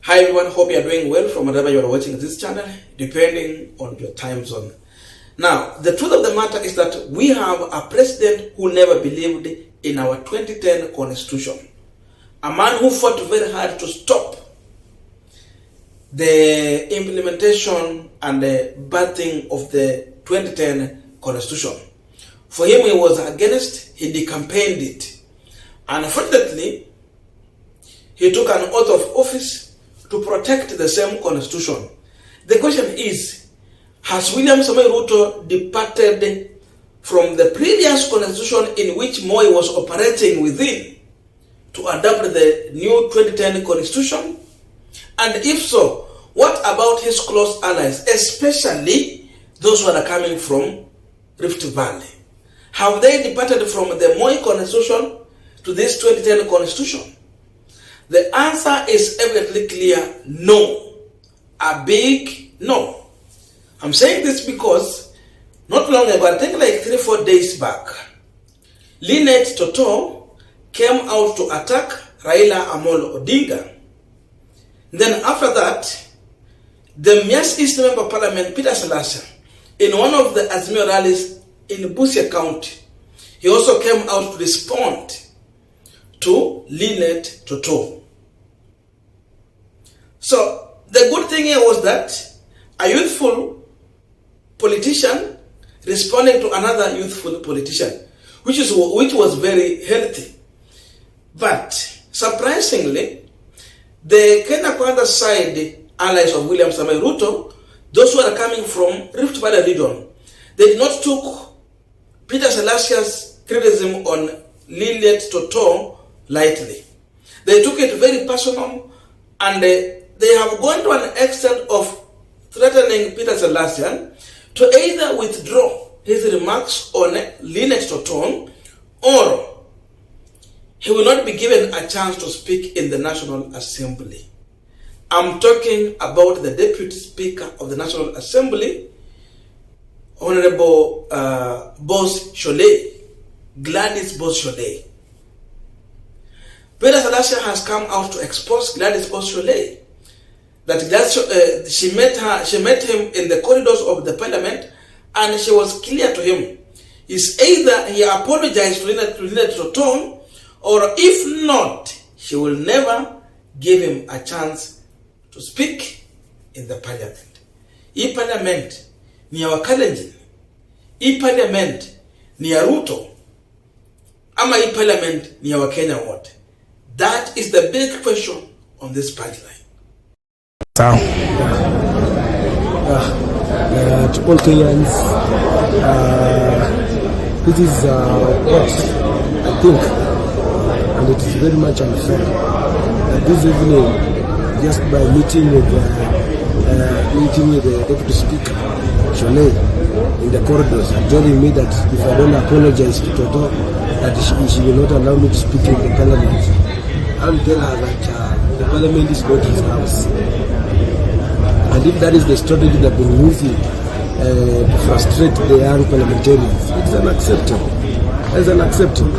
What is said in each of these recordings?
Hi everyone, hope you are doing well from wherever you are watching this channel, depending on your time zone. Now, the truth of the matter is that we have a president who never believed in our 2010 constitution. A man who fought very hard to stop the implementation and the birthing of the 2010 constitution. For him, he was against, he decampaigned it. Unfortunately, he took an oath of office to protect the same constitution. The question is, has William Samoei Ruto departed from the previous constitution in which Moi was operating within to adopt the new 2010 constitution? And if so, what about his close allies, especially those who are coming from Rift Valley? Have they departed from the Moi constitution to this 2010 constitution? The answer is evidently clear: no. A big no. I'm saying this because not long ago, I think like 3-4 days back, Linet Toto came out to attack Raila Amolo Odinga. Then after that, the Mias East Member of Parliament, Peter Salasya, in one of the Azimio rallies in Busia County, he also came out to respond to Linet Toto. So the good thing here was that a youthful politician responding to another youthful politician, which was very healthy. But surprisingly, the Kenya Kwanza side allies of William Samoei Ruto, those who are coming from Rift Valley region, they did not took Peter Salasya's criticism on Linet Toto lightly. They took it very personal, and they have gone to an extent of threatening Peter Salasya to either withdraw his remarks on Linet Toto, or he will not be given a chance to speak in the National Assembly. I'm talking about the Deputy Speaker of the National Assembly, Honorable Boss Sholei, Gladys Boss Sholei. Peter Salasya has come out to expose Gladys Boss Sholei. That she met him in the corridors of the parliament, and she was clear to him. It's either he apologized to Linet Toto, or if not, she will never give him a chance to speak in the parliament. Hii parliament ni ya Wakalenjin? Hii parliament ni ya Ruto? Ama hii parliament ni ya Wakenya wote? That is the big question on this punchline. To all Kenyans, this is what I think, and it is very much unfair that this evening, just by meeting with the Deputy Speaker, Sholei, in the corridors, and telling me that if I don't apologize to Toto, that she will not allow me to speak in the parliament. I'll tell her that the parliament is not his house. And if that is the strategy that they've been using to frustrate the young parliamentarians, it's unacceptable. It's unacceptable.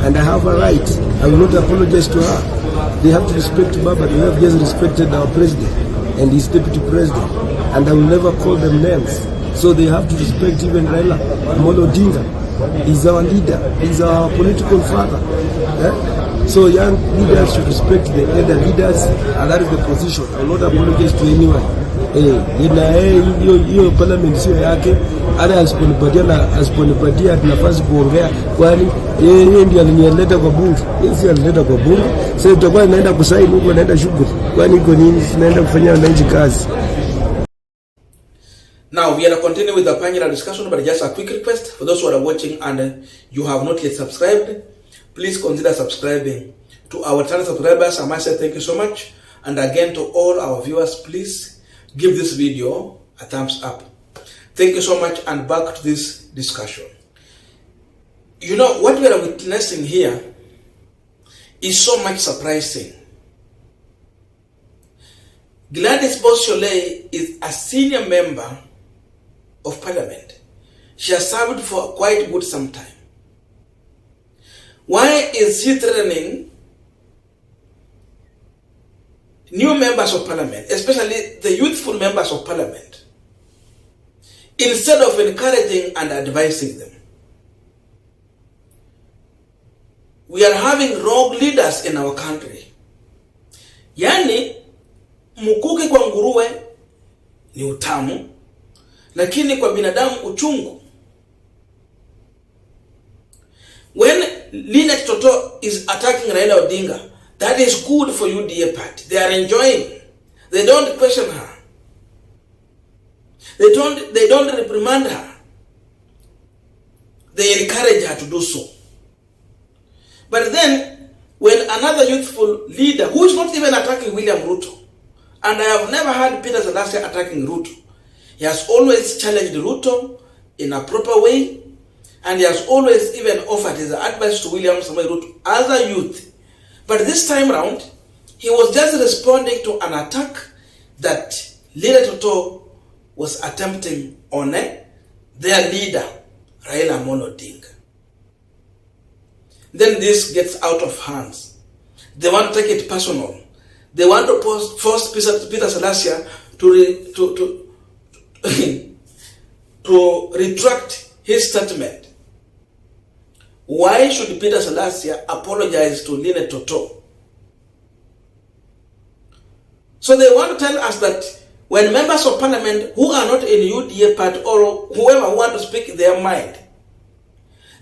And I have a right. I will not apologize to her. They have to respect Baba. They have just respected our president and his deputy president. And I will never call them names. So they have to respect even Raila Amolo Odinga. He's our leader. He's our political father. So young leaders should respect the elder leaders, and that is the position. I will not apologize to anyone. Hiyo parliament sio yake, hata asiponipatia nafasi kuongea, kwani yeye ndiye alinileta kwa bunge. Yeye si alinileta kwa bunge. Sasa tutakuwa naenda kusaini huko, naenda shughuli. Kwani iko nini? Tunaenda kufanya wananchi kazi. Now we are continuing with the panel discussion, but just a quick request for those who are watching and you have not yet subscribed, please consider subscribing. To our channel subscribers, I must say thank you so much. And again, to all our viewers, please give this video a thumbs up. Thank you so much, and back to this discussion. You know, what we are witnessing here is so much surprising. Gladys Boss Sholei is a senior member of parliament. She has served for quite good some time. Why is she threatening new members of parliament, especially the youthful members of parliament, instead of encouraging and advising them. We are having rogue leaders in our country. Yani, mkuki kwa nguruwe ni utamu, lakini kwa binadamu uchungu. When Linet Toto is attacking Raila Odinga, that is good for UDA party. They are enjoying. They don't question her. They don't reprimand her. They encourage her to do so. But then, when another youthful leader, who is not even attacking William Ruto, and I have never heard Peter Salasya attacking Ruto, he has always challenged Ruto in a proper way, and he has always even offered his advice to William Samoei Ruto as a youth. But this time round, he was just responding to an attack that Leader Toto was attempting on their leader, Raila Amolo Odinga. Then this gets out of hands. They want to take it personal. They want to force Peter Salasya to retract his statement. Why should Peter Salasya apologize to Linet Toto? So they want to tell us that when members of parliament who are not in UDA party or whoever want to speak their mind,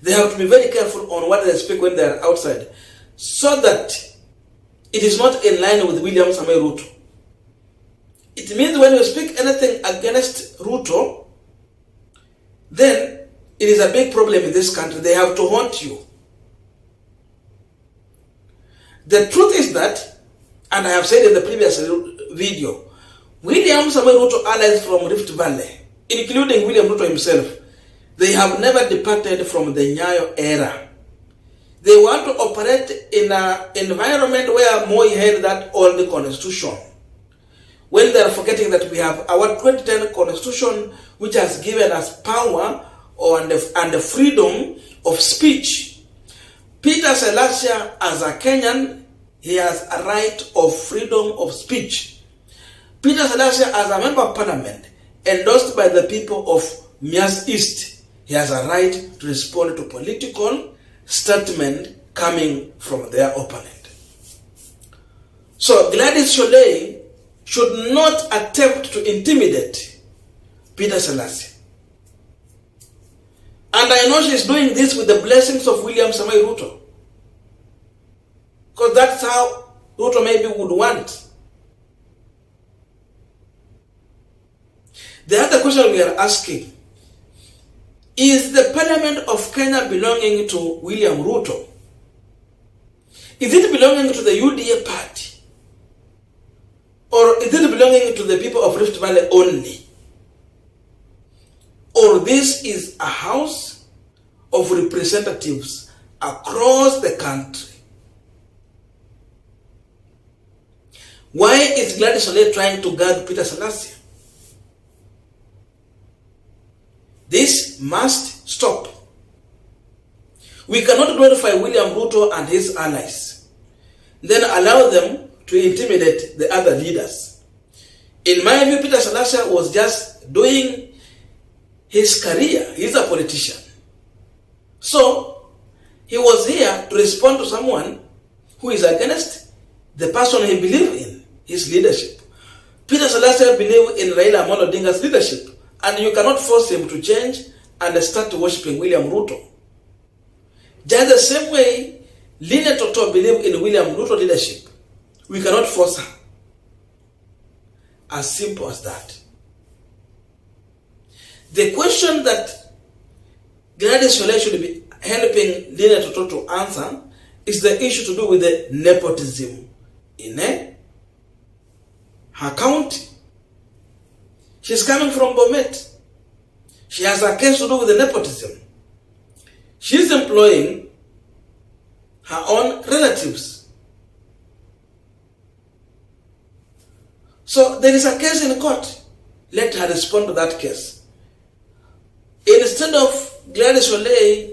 they have to be very careful on what they speak when they are outside, so that it is not in line with William Samoei Ruto. It means when you speak anything against Ruto, then it is a big problem in this country. They have to haunt you. The truth is that, and I have said in the previous video, William Samoei Ruto allies from Rift Valley, including William Ruto himself, they have never departed from the Nyayo era. They want to operate in an environment where Moi had that old constitution. When they are forgetting that we have our 2010 constitution, which has given us power and the freedom of speech. Peter Salasya, as a Kenyan, he has a right of freedom of speech. Peter Salasya, as a member of parliament, endorsed by the people of Mias East, he has a right to respond to political statement coming from their opponent. So Gladys Sholei should not attempt to intimidate Peter Salasya. And I know she's doing this with the blessings of William Samoei Ruto, because that's how Ruto maybe would want. The other question we are asking, is the Parliament of Kenya belonging to William Ruto? Is it belonging to the UDA party? Or is it belonging to the people of Rift Valley only? Or this is a house of representatives across the country? Why is Gladys Sholei trying to guard Peter Salasya? This must stop. We cannot glorify William Ruto and his allies, then allow them to intimidate the other leaders. In my view, Peter Salasya was just doing his career. He's a politician. So, he was here to respond to someone who is against the person he believes in, his leadership. Peter Salasya believes in Raila Amolo Odinga's leadership, and you cannot force him to change and start worshipping William Ruto. Just the same way, Linet Toto believes in William Ruto leadership. We cannot force her. As simple as that. The question that Gladys Sholei should be helping Linet Toto to answer is the issue to do with the nepotism in her county. She's coming from Bomet. She has a case to do with the nepotism. She's employing her own relatives. So there is a case in court. Let her respond to that case. Instead of Gladys Sholei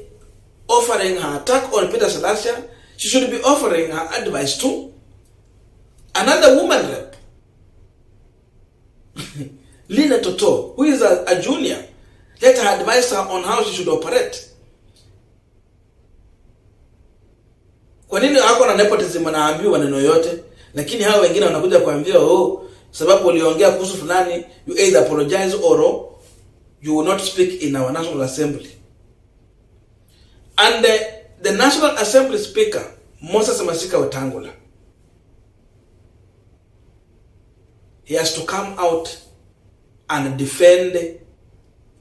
offering her attack on Peter Salasya, she should be offering her advice to another woman rep, Lina Toto, who is a junior, let her advise her on how she should operate. Kwa nini hako na nepotism anaambiwa maneno yote, lakini hao wengine wanakuja kuambia sababu uliongea kuhusu fulani, you either apologize or you will not speak in our National Assembly. And the National Assembly Speaker, Moses Masika Wetangula, he has to come out and defend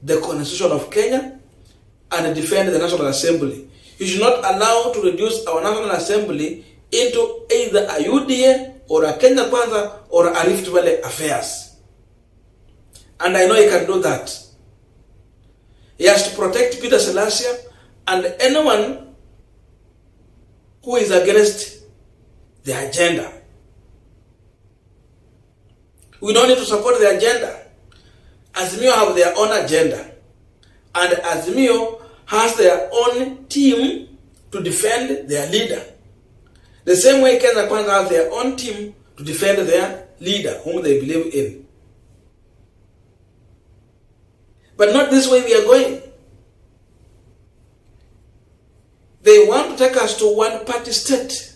the Constitution of Kenya and defend the National Assembly. You should not allow to reduce our National Assembly into either a UDA or a Kenya Kwanza or a Rift Valley affairs. And I know he can do that. He has to protect Peter Salasya and anyone who is against the agenda. We don't need to support the agenda. Azimio have their own agenda. And Azimio has their own team to defend their leader. The same way Kenya Kwanza has their own team to defend their leader, whom they believe in. But not this way we are going. They want to take us to one-party state.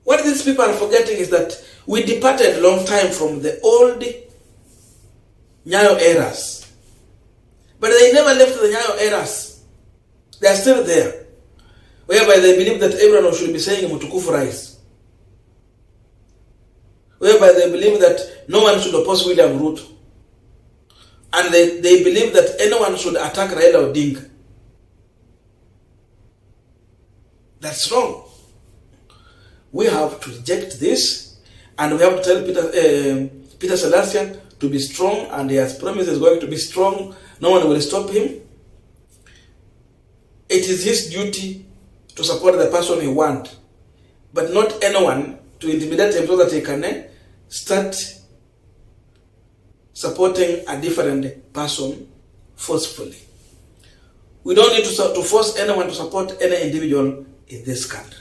What these people are forgetting is that we departed a long time from the old Nyayo eras. But they never left the Nyayo eras. They are still there. Whereby they believe that everyone should be saying Mutukufu Rais. Whereby they believe that no one should oppose William Ruto. And they believe that anyone should attack Raila Odinga. That's wrong. We have to reject this, and we have to tell Peter Salasya to be strong, and he has promised he's going to be strong. No one will stop him. It is his duty to support the person he wants, but not anyone to intimidate him so that he can start supporting a different person forcefully. We don't need to force anyone to support any individual in this country.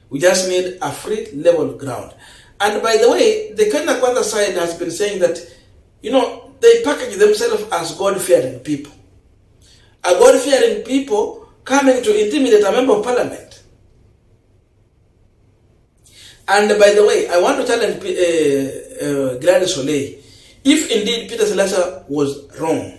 We just need a free level ground. And by the way, the Kenya Kwanza side has been saying that, they package themselves as God-fearing people. A God-fearing people coming to intimidate a member of parliament. And by the way, I want to tell Gladys Soleil, if indeed Peter Salasya was wrong,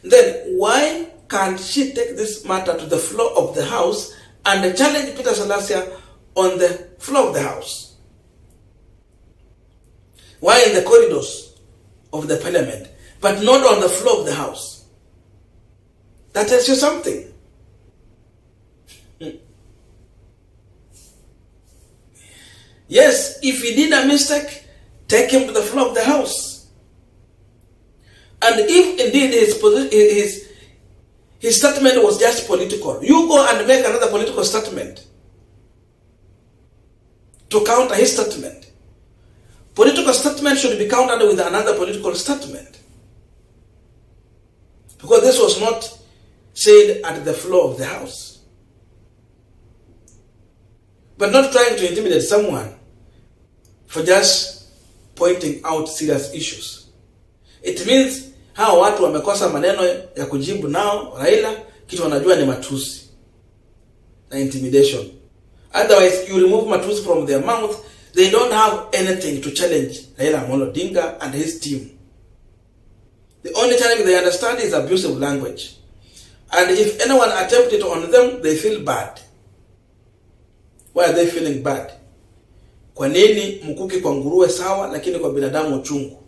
then why can't she take this matter to the floor of the House and challenge Peter Salasya on the floor of the House? Why in the corridors of the parliament, but not on the floor of the House? That tells you something. Yes, if he did a mistake, take him to the floor of the House. And if indeed his statement was just political, you go and make another political statement to counter his statement. Political statement should be countered with another political statement. Because this was not said at the floor of the House. But not trying to intimidate someone for just pointing out serious issues. It means hawa watu wamekosa maneno ya kujibu nao Raila, kitu wanajua ni matusi na intimidation. Otherwise, you remove matusi from their mouth, they don't have anything to challenge Raila Amolo Odinga and his team. The only thing they understand is abusive language. And if anyone attempted it on them, they feel bad. Why are they feeling bad? Kwa nini mkuki kwa nguruwe sawa, lakini kwa binadamu uchungu?